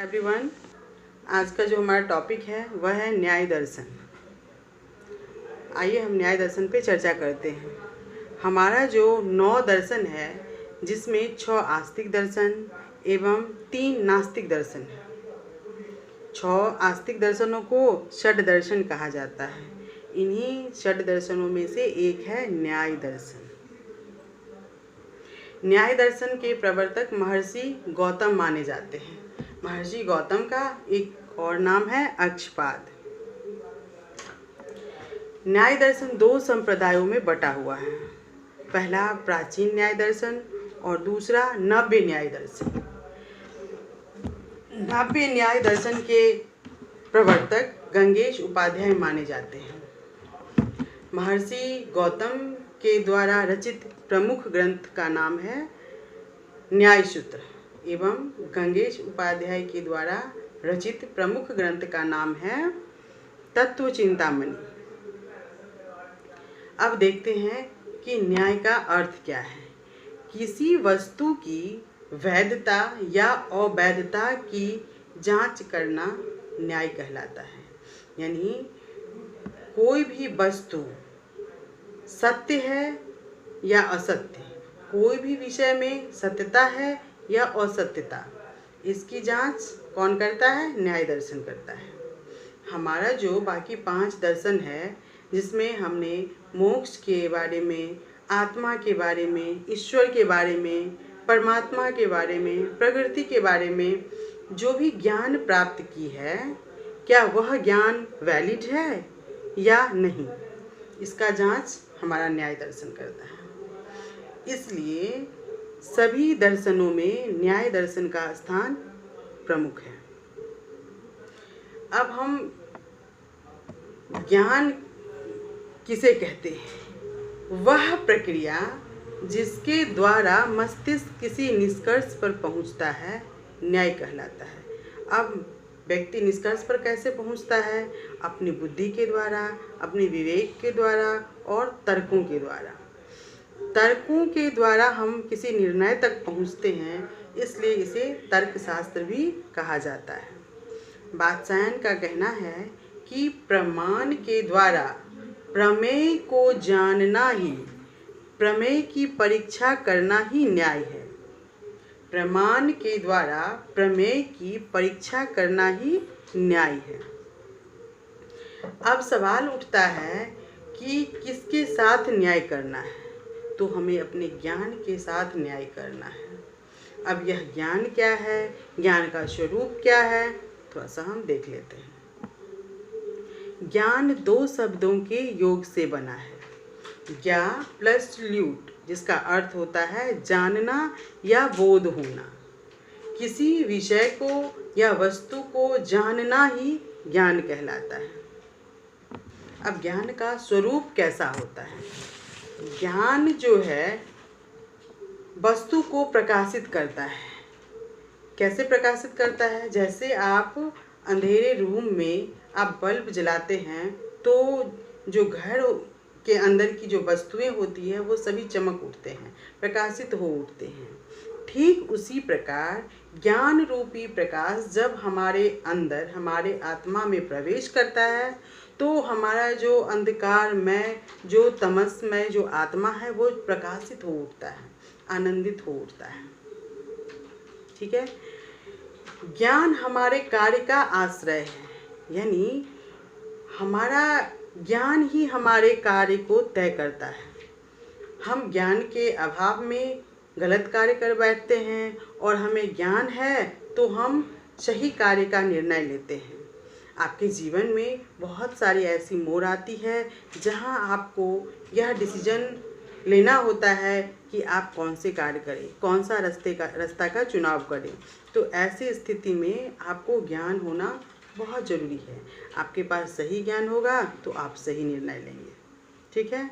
Everyone, आज का जो हमारा टॉपिक है वह है न्याय दर्शन। आइए हम न्याय दर्शन पे चर्चा करते हैं। हमारा जो 9 दर्शन है, जिसमें 6 आस्तिक दर्शन एवं 3 नास्तिक दर्शन है। 6 आस्तिक दर्शनों को षड दर्शन कहा जाता है। इन्हीं षड दर्शनों में से एक है न्याय दर्शन। न्याय दर्शन के प्रवर्तक महर्षि गौतम माने जाते हैं। महर्षि गौतम का एक और नाम है अक्षपाद। न्याय दर्शन 2 संप्रदायों में बटा हुआ है। पहला प्राचीन न्याय दर्शन और दूसरा नव्य न्याय दर्शन। नव्य न्याय दर्शन के प्रवर्तक गंगेश उपाध्याय माने जाते हैं। महर्षि गौतम के द्वारा रचित प्रमुख ग्रंथ का नाम है न्याय सूत्र एवं गंगेश उपाध्याय के द्वारा रचित प्रमुख ग्रंथ का नाम है तत्व चिंतामणि। अब देखते हैं कि न्याय का अर्थ क्या है। किसी वस्तु की वैधता या अवैधता की जांच करना न्याय कहलाता है। यानी कोई भी वस्तु सत्य है या असत्य, कोई भी विषय में सत्यता है या असत्यता, इसकी जांच कौन करता है? न्याय दर्शन करता है। हमारा जो बाकी 5 दर्शन है, जिसमें हमने मोक्ष के बारे में, आत्मा के बारे में, ईश्वर के बारे में, परमात्मा के बारे में, प्रकृति के बारे में जो भी ज्ञान प्राप्त की है, क्या वह ज्ञान वैलिड है या नहीं, इसका जांच हमारा न्याय दर्शन करता है। इसलिए सभी दर्शनों में न्याय दर्शन का स्थान प्रमुख है। अब हम ज्ञान किसे कहते हैं? वह प्रक्रिया जिसके द्वारा मस्तिष्क किसी निष्कर्ष पर पहुंचता है, न्याय कहलाता है। अब व्यक्ति निष्कर्ष पर कैसे पहुंचता है? अपनी बुद्धि के द्वारा, अपने विवेक के द्वारा और तर्कों के द्वारा। तर्कों के द्वारा हम किसी निर्णय तक पहुंचते हैं, इसलिए इसे तर्कशास्त्र भी कहा जाता है। वात्स्यायन का कहना है कि प्रमाण के द्वारा प्रमेय को जानना ही, प्रमेय की परीक्षा करना ही न्याय है। प्रमाण के द्वारा प्रमेय की परीक्षा करना ही न्याय है। अब सवाल उठता है कि किसके साथ न्याय करना है? तो हमें अपने ज्ञान के साथ न्याय करना है। अब यह ज्ञान क्या है, ज्ञान का स्वरूप क्या है, थोड़ा सा हम देख लेते हैं। ज्ञान 2 शब्दों के योग से बना है। ज्ञा प्लस ल्यूट, जिसका अर्थ होता है जानना या बोध होना। किसी विषय को या वस्तु को जानना ही ज्ञान कहलाता है। अब ज्ञान का स्वरूप कैसा होता है? ज्ञान जो है वस्तु को प्रकाशित करता है। कैसे प्रकाशित करता है? जैसे आप अंधेरे रूम में आप बल्ब जलाते हैं तो जो घर के अंदर की जो वस्तुएं होती हैं वो सभी चमक उठते हैं, प्रकाशित हो उठते हैं। ठीक उसी प्रकार ज्ञान रूपी प्रकाश जब हमारे अंदर, हमारे आत्मा में प्रवेश करता है, तो हमारा जो अंधकारमय, जो तमसमय जो आत्मा है वो प्रकाशित हो उठता है, आनंदित हो उठता है। ठीक है। ज्ञान हमारे कार्य का आश्रय है। यानी हमारा ज्ञान ही हमारे कार्य को तय करता है। हम ज्ञान के अभाव में गलत कार्य कर बैठते हैं और हमें ज्ञान है तो हम सही कार्य का निर्णय लेते हैं। आपके जीवन में बहुत सारी ऐसी मोड़ आती है जहां आपको यह डिसीजन लेना होता है कि आप कौन से कार्य करें, कौन सा रास्ता का चुनाव करें। तो ऐसी स्थिति में आपको ज्ञान होना बहुत ज़रूरी है। आपके पास सही ज्ञान होगा तो आप सही निर्णय लेंगे। ठीक है।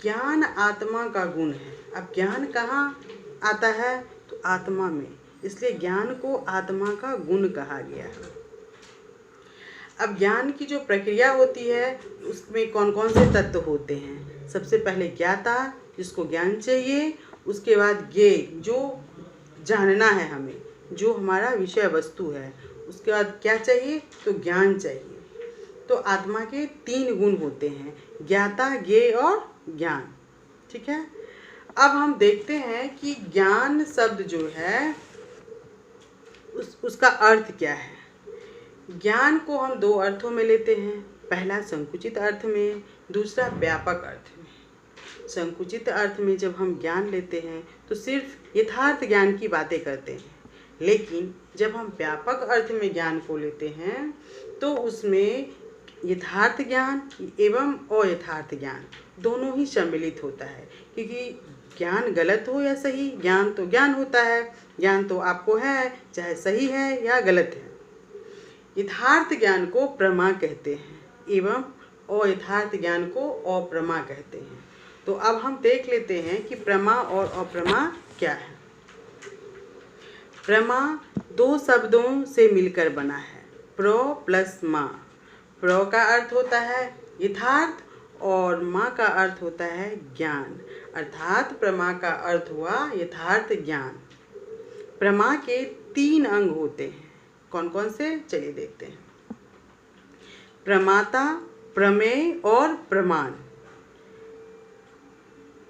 ज्ञान आत्मा का गुण है। अब ज्ञान कहाँ आता है? तो आत्मा में, इसलिए ज्ञान को आत्मा का गुण कहा गया है। अब ज्ञान की जो प्रक्रिया होती है उसमें कौन कौन से तत्व होते हैं? सबसे पहले ज्ञाता, जिसको ज्ञान चाहिए। उसके बाद ज्ञेय, जो जानना है हमें, जो हमारा विषय वस्तु है। उसके बाद क्या चाहिए, तो ज्ञान चाहिए। तो आत्मा के 3 गुण होते हैं, ज्ञाता, ज्ञेय और ज्ञान। ठीक है, अब हम देखते हैं कि ज्ञान शब्द जो है उसका अर्थ क्या है। ज्ञान को हम 2 अर्थों में लेते हैं, पहला संकुचित अर्थ में, दूसरा व्यापक अर्थ में। संकुचित अर्थ में जब हम ज्ञान लेते हैं तो सिर्फ यथार्थ ज्ञान की बातें करते हैं, लेकिन जब हम व्यापक अर्थ में ज्ञान को लेते हैं तो उसमें यथार्थ ज्ञान एवं अयथार्थ ज्ञान दोनों ही सम्मिलित होता है। क्योंकि ज्ञान गलत हो या सही, ज्ञान तो ज्ञान होता है, ज्ञान तो आपको है, चाहे सही है या गलत है। यथार्थ ज्ञान को प्रमा कहते हैं एवं अयथार्थ ज्ञान को अप्रमा कहते हैं। तो अब हम देख लेते हैं कि प्रमा और अप्रमा क्या है। प्रमा 2 शब्दों से मिलकर बना है, प्रो प्लस मा। प्रो का अर्थ होता है यथार्थ और मा का अर्थ होता है ज्ञान, अर्थात प्रमा का अर्थ हुआ यथार्थ ज्ञान। प्रमा के 3 अंग होते हैं, कौन कौन से, चलिए देखते हैं। प्रमाता, प्रमेय और प्रमाण।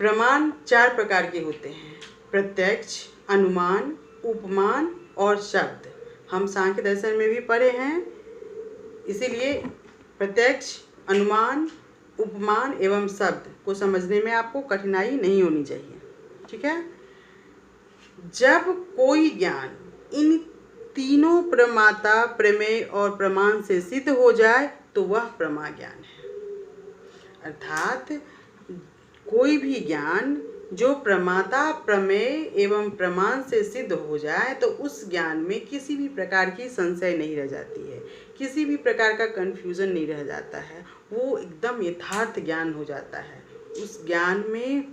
प्रमाण 4 प्रकार के होते हैं, प्रत्यक्ष, अनुमान, उपमान और शब्द। हम सांख्य दर्शन में भी पढ़े हैं, इसीलिए प्रत्यक्ष, अनुमान, उपमान एवं शब्द को समझने में आपको कठिनाई नहीं होनी चाहिए। ठीक है, जब कोई ज्ञान इन तीनों प्रमाता, प्रमेय और प्रमाण से सिद्ध हो जाए तो वह प्रमा ज्ञान है। अर्थात कोई भी ज्ञान जो प्रमाता, प्रमेय एवं प्रमाण से सिद्ध हो जाए तो उस ज्ञान में किसी भी प्रकार की संशय नहीं रह जाती है, किसी भी प्रकार का कन्फ्यूज़न नहीं रह जाता है, वो एकदम यथार्थ ज्ञान हो जाता है। उस ज्ञान में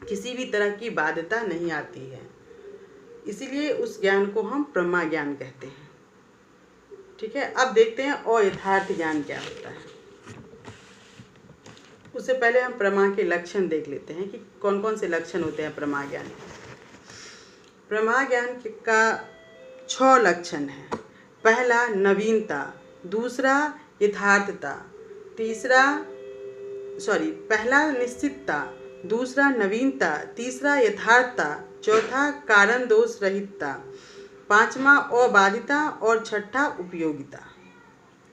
किसी भी तरह की बाध्यता नहीं आती है, इसीलिए उस ज्ञान को हम प्रमा ज्ञान कहते हैं। ठीक है, अब देखते हैं अयथार्थ ज्ञान क्या होता है। उससे पहले हम प्रमा के लक्षण देख लेते हैं कि कौन कौन से लक्षण होते हैं प्रमा ज्ञान के। प्रमा ज्ञान का 6 लक्षण है। पहला नवीनता, दूसरा यथार्थता, पहला निश्चितता, दूसरा नवीनता, तीसरा यथार्थता, चौथा कारण दोष रहितता, 5वां अबाधिता और 6ठा उपयोगिता।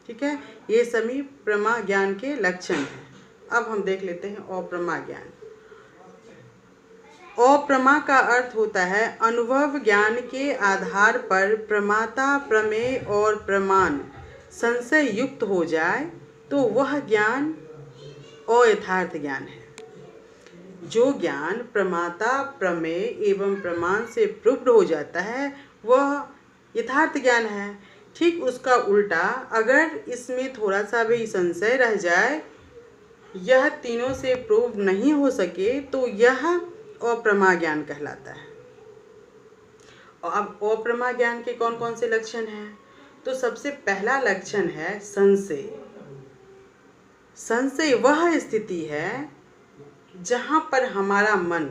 ठीक है, ये सभी प्रमा ज्ञान के लक्षण हैं। अब हम देख लेते हैं अप्रमा ज्ञान। अप्रमा का अर्थ होता है अनुभव ज्ञान के आधार पर प्रमाता, प्रमेय और प्रमाण संशय युक्त हो जाए तो वह ज्ञान अयथार्थ ज्ञान है। जो ज्ञान प्रमाता, प्रमेय एवं प्रमाण से प्रूव्ड हो जाता है वह यथार्थ ज्ञान है। ठीक उसका उल्टा, अगर इसमें थोड़ा सा भी संशय रह जाए, यह तीनों से प्रूव नहीं हो सके, तो यह अप्रमा ज्ञान कहलाता है। और अब अप्रमा ज्ञान के कौन कौन से लक्षण हैं, तो सबसे पहला लक्षण है संशय। संशय वह स्थिति है जहाँ पर हमारा मन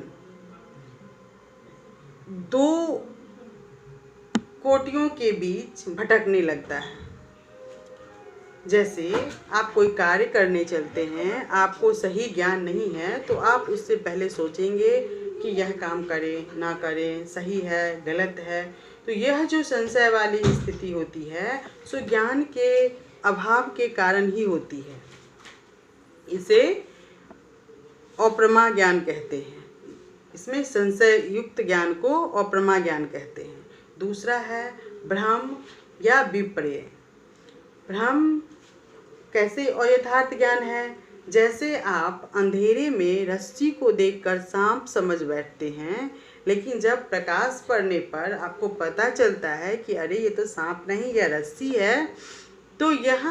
2 कोटियों के बीच भटकने लगता है। जैसे आप कोई कार्य करने चलते हैं, आपको सही ज्ञान नहीं है, तो आप उससे पहले सोचेंगे कि यह काम करें ना करें, सही है गलत है। तो यह जो संशय वाली स्थिति होती है सो ज्ञान के अभाव के कारण ही होती है। इसे अप्रमा ज्ञान कहते हैं। इसमें संशय युक्त ज्ञान को अप्रमा ज्ञान कहते हैं। दूसरा है भ्रम या विपर्य। भ्रम कैसे अयथार्थ ज्ञान है, जैसे आप अंधेरे में रस्सी को देखकर सांप समझ बैठते हैं, लेकिन जब प्रकाश पड़ने पर आपको पता चलता है कि अरे ये तो सांप नहीं, यह रस्सी है, तो यह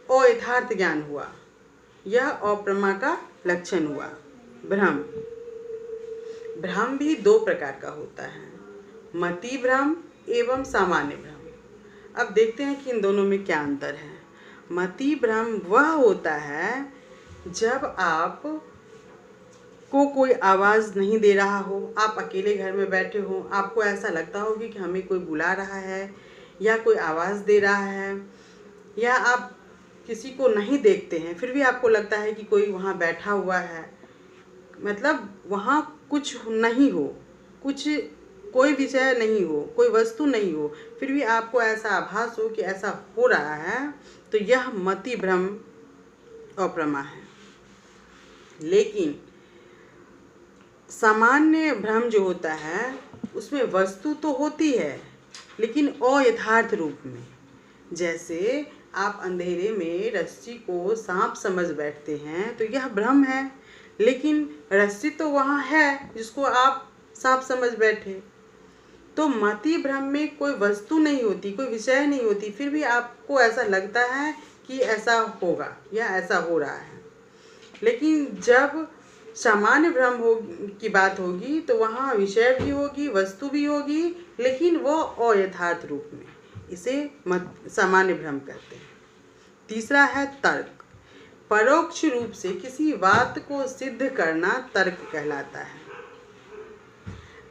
अयथार्थ ज्ञान हुआ, यह अप्रमा का लक्षण हुआ। भ्रम भ्रम भी 2 प्रकार का होता है, मति भ्रम एवं सामान्य भ्रम। अब देखते हैं कि इन दोनों में क्या अंतर है। मति भ्रम वह होता है जब आप को कोई आवाज़ नहीं दे रहा हो, आप अकेले घर में बैठे हो, आपको ऐसा लगता हो कि हमें कोई बुला रहा है, या कोई आवाज़ दे रहा है, या आप किसी को नहीं देखते हैं फिर भी आपको लगता है कि कोई वहाँ बैठा हुआ है, मतलब वहाँ कुछ नहीं हो, कुछ कोई विषय नहीं हो, कोई वस्तु नहीं हो, फिर भी आपको ऐसा आभास हो कि ऐसा हो रहा है, तो यह मति भ्रम अप्रमा है। लेकिन सामान्य भ्रम जो होता है उसमें वस्तु तो होती है लेकिन अयथार्थ रूप में। जैसे आप अंधेरे में रस्सी को सांप समझ बैठते हैं तो यह भ्रम है, लेकिन रस्सी तो वहाँ है जिसको आप सांप समझ बैठे। तो मति भ्रम में कोई वस्तु नहीं होती, कोई विषय नहीं होती, फिर भी आपको ऐसा लगता है कि ऐसा होगा या ऐसा हो रहा है। लेकिन जब सामान्य भ्रम की बात होगी तो वहाँ विषय भी होगी, वस्तु भी होगी, लेकिन वो अयथार्थ रूप में। इसे सामान्य भ्रम कहते हैं। तीसरा है तर्क। परोक्ष रूप से किसी बात को सिद्ध करना तर्क कहलाता है।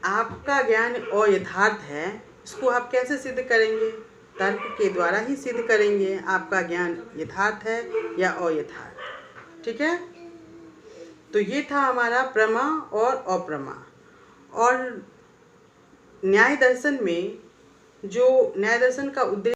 आपका ज्ञान अयथार्थ है, इसको आप कैसे सिद्ध करेंगे? तर्क के द्वारा ही सिद्ध करेंगे आपका ज्ञान यथार्थ है या अयथार्थ। ठीक है, तो ये था हमारा प्रमा और अप्रमा। और न्याय दर्शन में जो न्याय दर्शन का उद्देश्य